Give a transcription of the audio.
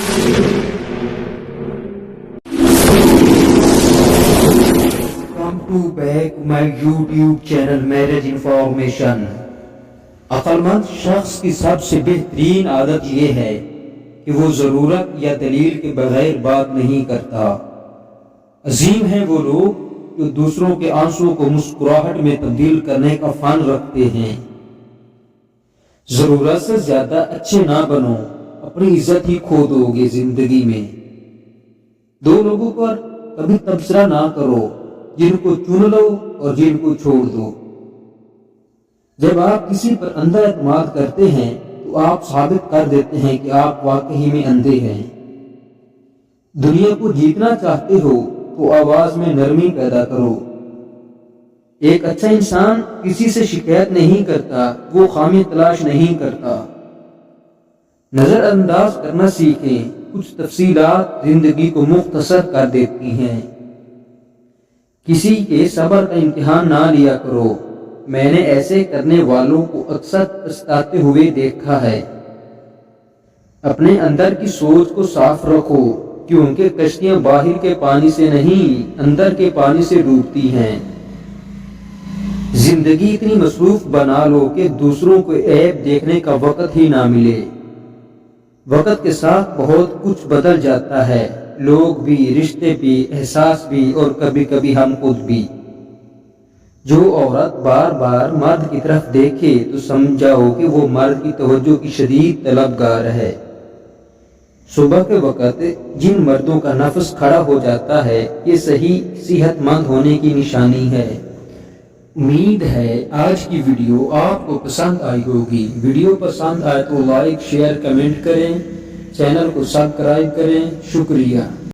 Welcome to back my YouTube channel Marriage Information. عقلمند شخص کی سب سے بہترین عادت یہ ہے کہ وہ ضرورت یا دلیل کے بغیر بات نہیں کرتا۔ عظیم ہیں وہ لوگ جو دوسروں کے آنسو کو مسکراہٹ میں تبدیل کرنے کا فن رکھتے ہیں۔ ضرورت سے زیادہ اچھے نہ بنو، اپنی عزت ہی کھو دو گے زندگی میں۔ دو لوگوں پر کبھی تبصرہ نہ کرو، جن کو چن لو اور جن کو چھوڑ دو۔ جب آپ کسی پر اندھا اعتماد کرتے ہیں تو آپ ثابت کر دیتے ہیں کہ آپ واقعی میں اندھے ہیں۔ دنیا کو جیتنا چاہتے ہو تو آواز میں نرمی پیدا کرو۔ ایک اچھا انسان کسی سے شکایت نہیں کرتا، وہ خامی تلاش نہیں کرتا۔ نظر انداز کرنا سیکھیں، کچھ تفصیلات زندگی کو مختصر کر دیتی ہیں۔ کسی کے صبر کا امتحان نہ لیا کرو، میں نے ایسے کرنے والوں کو اکثر پچھتاتے ہوئے دیکھا ہے۔ اپنے اندر کی سوچ کو صاف رکھو، کیونکہ کشتیاں باہر کے پانی سے نہیں اندر کے پانی سے ڈوبتی ہیں۔ زندگی اتنی مصروف بنا لو کہ دوسروں کو عیب دیکھنے کا وقت ہی نہ ملے۔ وقت کے ساتھ بہت کچھ بدل جاتا ہے، لوگ بھی، رشتے بھی، احساس بھی، اور کبھی کبھی ہم خود بھی۔ جو عورت بار بار مرد کی طرف دیکھے تو سمجھاؤ کہ وہ مرد کی توجہ کی شدید طلبگار ہے۔ صبح کے وقت جن مردوں کا نفس کھڑا ہو جاتا ہے، یہ صحیح صحت مند ہونے کی نشانی ہے۔ امید ہے آج کی ویڈیو آپ کو پسند آئی ہوگی۔ ویڈیو پسند آئے تو لائک، شیئر، کمنٹ کریں، چینل کو سبسکرائب کریں۔ شکریہ۔